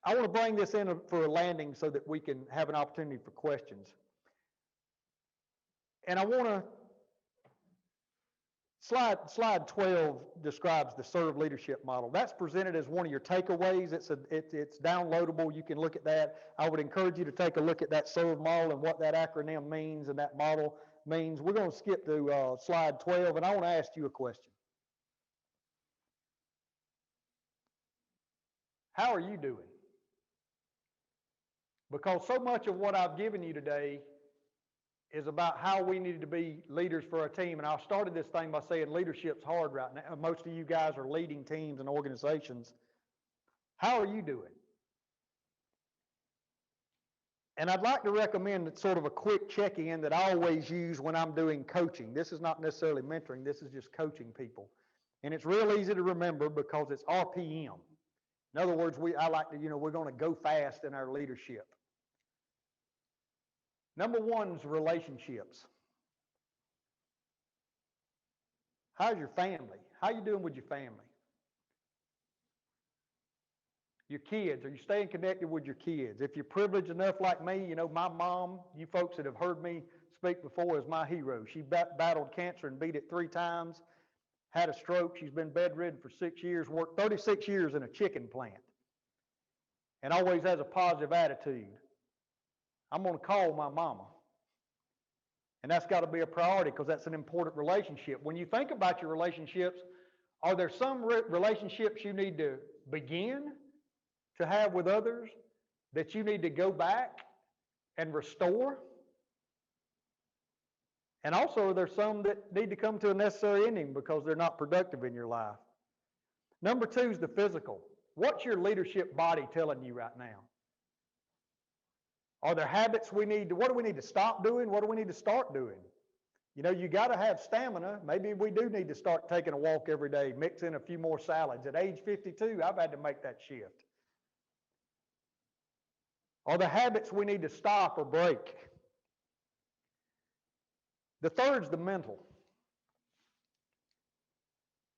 I want to bring this in for a landing so that we can have an opportunity for questions. And I want to, slide 12 describes the serve leadership model. That's presented as one of your takeaways. It's downloadable. You can look at that. I would encourage you to take a look at that serve model and what that acronym means and that model means. We're going to skip to slide 12, and I want to ask you a question. How are you doing? Because so much of what I've given you today is about how we need to be leaders for our team. And I started this thing by saying leadership's hard right now. Most of you guys are leading teams and organizations. How are you doing? And I'd like to recommend sort of a quick check-in that I always use when I'm doing coaching. This is not necessarily mentoring. This is just coaching people. And it's real easy to remember because it's RPM. In other words, I like to, we're going to go fast in our leadership. Number 1 is relationships. How's your family? How are you doing with your family? Your kids, are you staying connected with your kids? If you're privileged enough like me, my mom, you folks that have heard me speak before, is my hero. She battled cancer and beat it 3 times, had a stroke. She's been bedridden for 6 years, worked 36 years in a chicken plant, and always has a positive attitude. I'm going to call my mama. And that's got to be a priority because that's an important relationship. When you think about your relationships, are there some relationships you need to begin to have with others that you need to go back and restore? And also, are there some that need to come to a necessary ending because they're not productive in your life? Number 2 is the physical. What's your leadership body telling you right now? Are there habits what do we need to stop doing? What do we need to start doing? You got to have stamina. Maybe we do need to start taking a walk every day, mix in a few more salads. At age 52, I've had to make that shift. Are there habits we need to stop or break? The 3rd is the mental.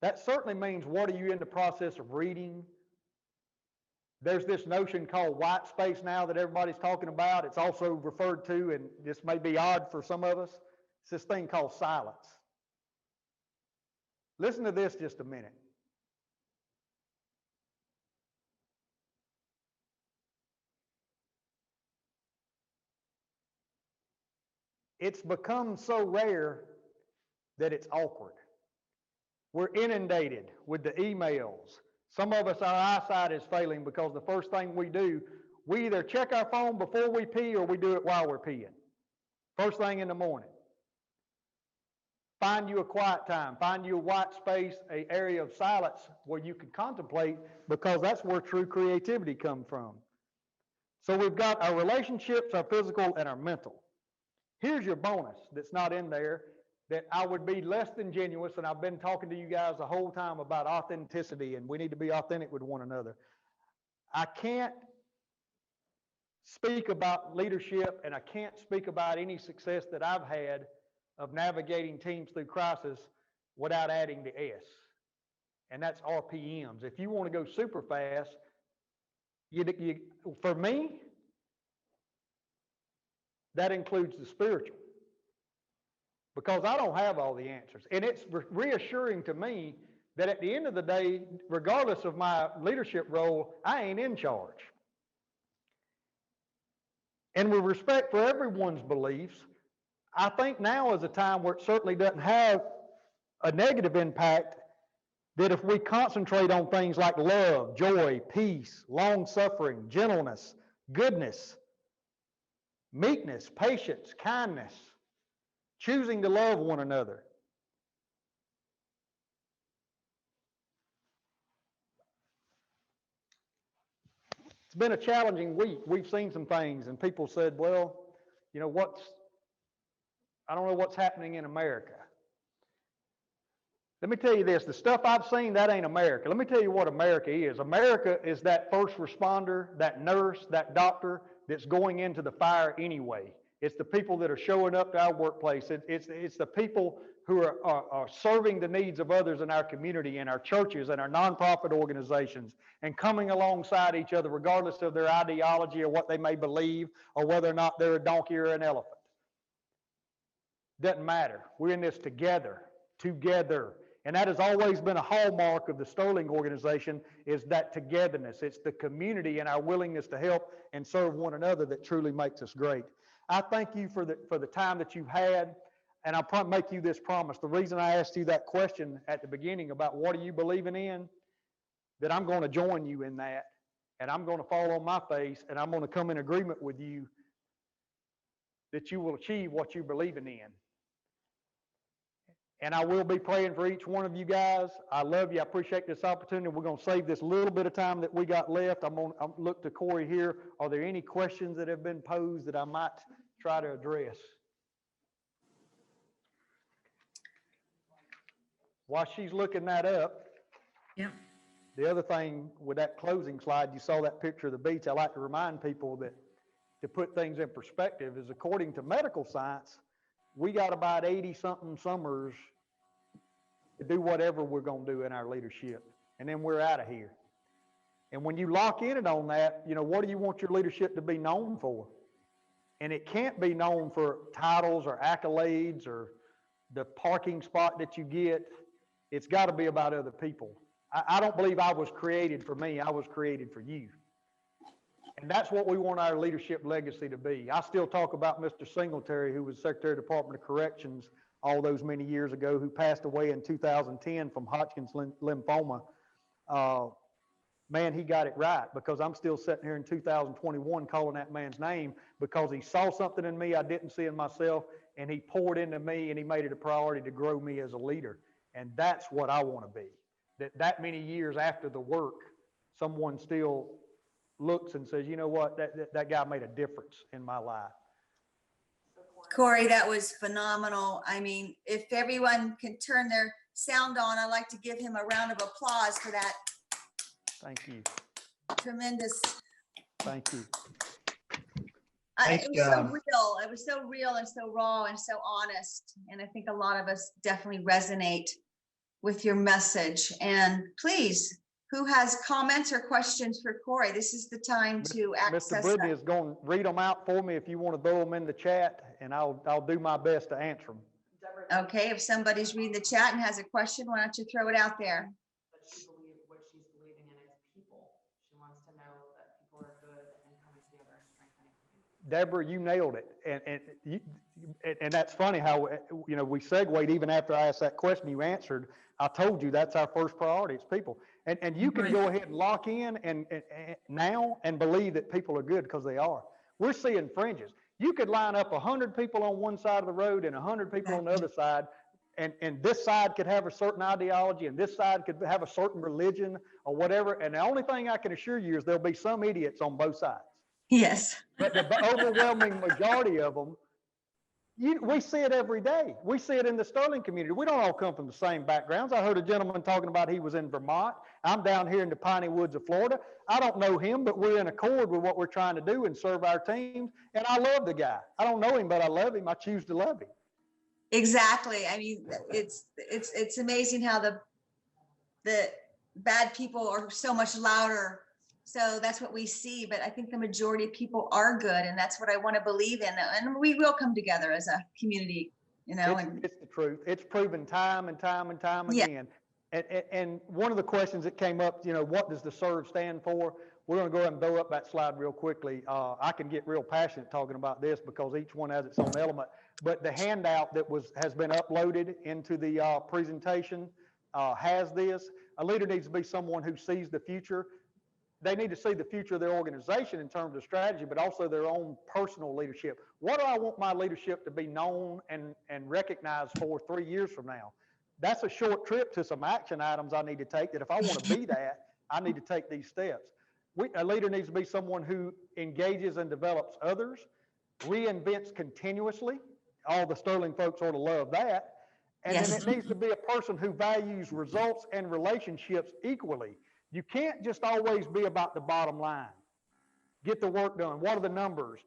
That certainly means, what are you in the process of reading? There's this notion called white space now that everybody's talking about. It's also referred to, and this may be odd for some of us, it's this thing called silence. Listen to this just a minute. It's become so rare that it's awkward. We're inundated with the emails. Some of us, our eyesight is failing because the first thing we do, we either check our phone before we pee or we do it while we're peeing. First thing in the morning. Find you a quiet time. Find you a white space, an area of silence where you can contemplate, because that's where true creativity comes from. So we've got our relationships, our physical, and our mental. Here's your bonus that's not in there, that I would be less than genuine, and I've been talking to you guys the whole time about authenticity, and we need to be authentic with one another. I can't speak about leadership, and I can't speak about any success that I've had of navigating teams through crisis without adding the S, and that's RPMs. If you want to go super fast, for me, that includes the spiritual. Because I don't have all the answers. And it's reassuring to me that at the end of the day, regardless of my leadership role, I ain't in charge. And with respect for everyone's beliefs, I think now is a time where it certainly doesn't have a negative impact, that if we concentrate on things like love, joy, peace, long-suffering, gentleness, goodness, meekness, patience, kindness, choosing to love one another. It's been a challenging week. We've seen some things, and people said, well, you know, I don't know what's happening in America. Let me tell you this, the stuff I've seen, that ain't America. Let me tell you what America is. America is that first responder, that nurse, that doctor that's going into the fire anyway. It's the people that are showing up to our workplace. It's the people who are serving the needs of others in our community, in our churches, and our nonprofit organizations, and coming alongside each other regardless of their ideology or what they may believe or whether or not they're a donkey or an elephant. Doesn't matter. We're in this together. And that has always been a hallmark of the Sterling organization, is that togetherness. It's the community and our willingness to help and serve one another that truly makes us great. I thank you for the time that you've had, and I'll make you this promise. The reason I asked you that question at the beginning about what are you believing in, that I'm going to join you in that, and I'm going to fall on my face, and I'm going to come in agreement with you that you will achieve what you're believing in. And I will be praying for each one of you guys. I love you. I appreciate this opportunity. We're going to save this little bit of time that we got left. I'm going to look to Cory here. Are there any questions that have been posed that I might try to address? While she's looking that up, Yep. The other thing with that closing slide, you saw that picture of the beach. I like to remind people that to put things in perspective is, according to medical science, we got about 80-something summers to do whatever we're going to do in our leadership, and then we're out of here. And when you lock in it on that, you know, what do you want your leadership to be known for? And it can't be known for titles or accolades or the parking spot that you get. It's got to be about other people. I don't believe I was created for me. I was created for you. And that's what we want our leadership legacy to be. I still talk about Mr. Singletary, who was Secretary of the Department of Corrections all those many years ago, who passed away in 2010 from Hodgkin's lymphoma. Man, he got it right, because I'm still sitting here in 2021 calling that man's name, because he saw something in me I didn't see in myself, and he poured into me, and he made it a priority to grow me as a leader. And that's what I want to be. That many years after the work, someone still looks and says, you know what, that guy made a difference in my life. Cory, that was phenomenal. I mean, if everyone can turn their sound on, I'd like to give him a round of applause for that. Thank you. Tremendous. Thank you. It was so real. It was so real and so raw and so honest. And I think a lot of us definitely resonate with your message. And please, who has comments or questions for Cory? This is the time to access Mr. Brittany is going to read them out for me if you want to throw them in the chat, and I'll do my best to answer them. Okay, if somebody's reading the chat and has a question, why don't you throw it out there? What she's believing in is people. She wants to know that people are good and coming together and strengthening. Deborah, you nailed it. And that's funny how, you know, we segued even after I asked that question, you answered. I told you that's our first priority, it's people. And you can go ahead and lock in and now and believe that people are good, because they are. We're seeing fringes. You could line up 100 people on one side of the road and 100 people on the other side, and this side could have a certain ideology and this side could have a certain religion or whatever. And the only thing I can assure you is there'll be some idiots on both sides. Yes. But the overwhelming majority of them, we see it every day. We see it in the Sterling community. We don't all come from the same backgrounds. I heard a gentleman talking about he was in Vermont. I'm down here in the piney woods of Florida. I don't know him, but we're in accord with what we're trying to do and serve our teams. And I love the guy. I don't know him, but I love him. I choose to love him. Exactly. I mean, it's amazing how the bad people are so much louder. So that's what we see, but I think the majority of people are good, and that's what I want to believe in. And we will come together as a community, you know. It's the truth. It's proven time and time and time again. And one of the questions that came up, you know, what does the SERV stand for? We're going to go ahead and throw up that slide real quickly. I can get real passionate talking about this because each one has its own element. But the handout that has been uploaded into the presentation has this. A leader needs to be someone who sees the future. they need to see the future of their organization in terms of strategy, but also their own personal leadership. What do I want my leadership to be known and recognized for 3 years from now? That's a short trip to some action items I need to take, that if I want to be that, I need to take these steps. A leader needs to be someone who engages and develops others, reinvents continuously. All the Sterling folks ought to love that. And Yes. then it needs to be a person who values results and relationships equally. You can't just always be about the bottom line. Get the work done. What are the numbers?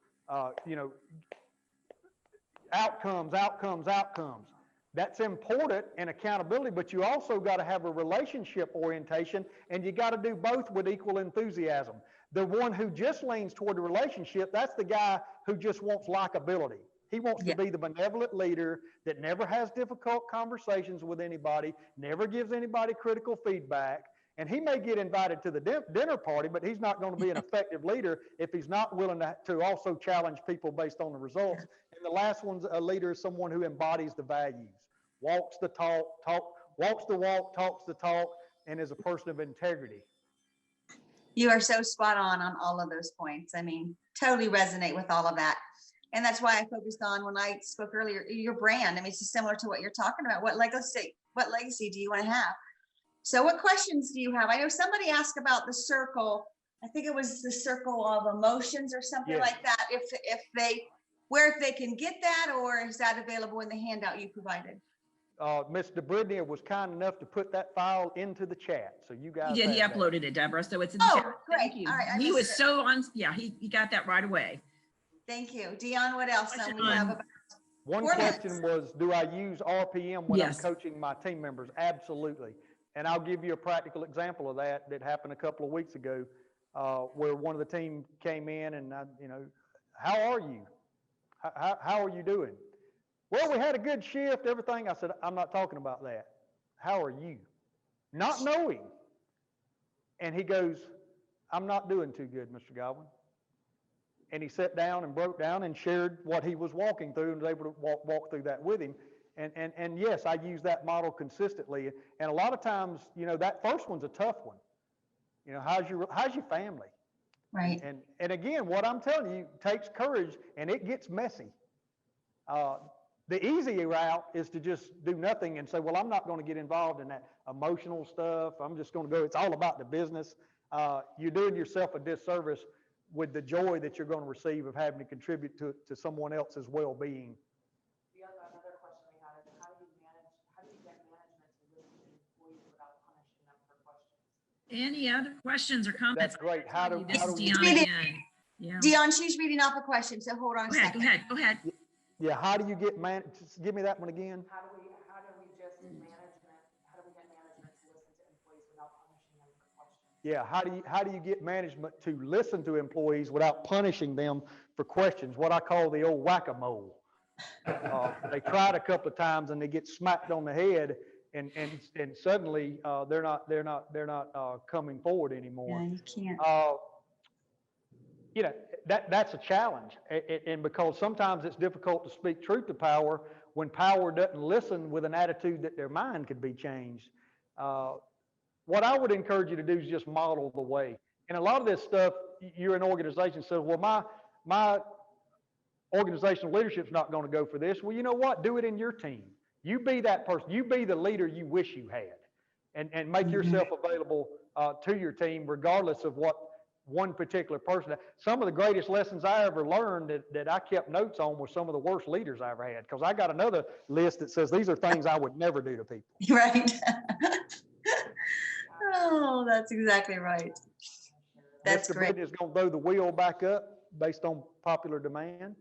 Outcomes, outcomes, outcomes. That's important in accountability, but you also got to have a relationship orientation, and you got to do both with equal enthusiasm. The one who just leans toward the relationship, that's the guy who just wants likability. He wants to be the benevolent leader that never has difficult conversations with anybody, never gives anybody critical feedback, and he may get invited to the dinner party, but he's not going to be an effective leader if he's not willing to also challenge people based on the results. And the last one's a leader is someone who embodies the values, walks the walks the walk, talks the talk, and is a person of integrity. You are so spot on all of those points. I mean, totally resonate with all of that. And that's why I focused on, when I spoke earlier, your brand. I mean, it's similar to what you're talking about. What legacy do you want to have? So what questions do you have? I know somebody asked about the circle. I think it was the circle of emotions or something like that. If they can get that, or is that available in the handout you provided? Ms. DeBridnia was kind enough to put that file into the chat. So you guys. He did. He uploaded it, Deborah. So it's in the chat. Great. Thank you. All right, he was so on. Yeah, he got that right away. Thank you. Dion, what else? Question We have about one 4 question minutes. was, do I use RPM when I'm Yes. coaching my team members? Absolutely. And I'll give you a practical example of that happened a couple of weeks ago, where one of the team came in and, how are you? How are you doing? Well, we had a good shift, everything. I said, I'm not talking about that. How are you? Not knowing. And he goes, I'm not doing too good, Mr. Godwin. And he sat down and broke down and shared what he was walking through, and was able to walk through that with him. And yes, I use that model consistently. And a lot of times, that first one's a tough one. How's your family? Right. And again, what I'm telling you takes courage, and it gets messy. The easy route is to just do nothing and say, well, I'm not going to get involved in that emotional stuff. I'm just going to go. It's all about the business. You're doing yourself a disservice with the joy that you're going to receive of having to contribute to someone else's well-being. Another question we had is, how do you get management to listen to employees without punishing them for questions? Any other questions or comments? That's great. This is we Dion again. Yeah. Dion, she's reading off a question, so hold on a second. Go ahead. Yeah, how do you get just give me that one again? How do we get management to listen to employees without punishing them for questions? Yeah, how do you get management to listen to employees without punishing them for questions? What I call the old whack-a-mole. They tried a couple of times and they get smacked on the head, and suddenly they're not coming forward anymore. Yeah, you can't. That's a challenge, and because sometimes it's difficult to speak truth to power when power doesn't listen with an attitude that their mind could be changed. What I would encourage you to do is just model the way. And a lot of this stuff, you're an organization, so, well, my organizational leadership's not going to go for this. Well, you know what? Do it in your team. You be that person. You be the leader you wish you had, and make yourself available to your team, regardless of what one particular person. Some of the greatest lessons I ever learned that I kept notes on were some of the worst leaders I ever had, because I got another list that says these are things I would never do to people. Right. Oh, that's exactly right. That's Mr. great. Britton is going to throw the wheel back up based on popular demand.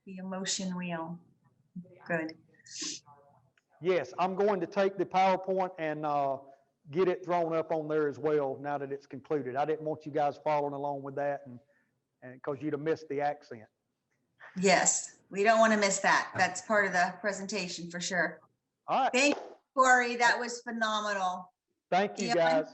The emotion wheel. Good. Yes, I'm going to take the PowerPoint and get it thrown up on there as well now that it's concluded. I didn't want you guys following along with that, and because you'd have missed the accent. Yes, we don't want to miss that. That's part of the presentation for sure. All right. Thank you, Cory. That was phenomenal. Thank you, Dion? guys.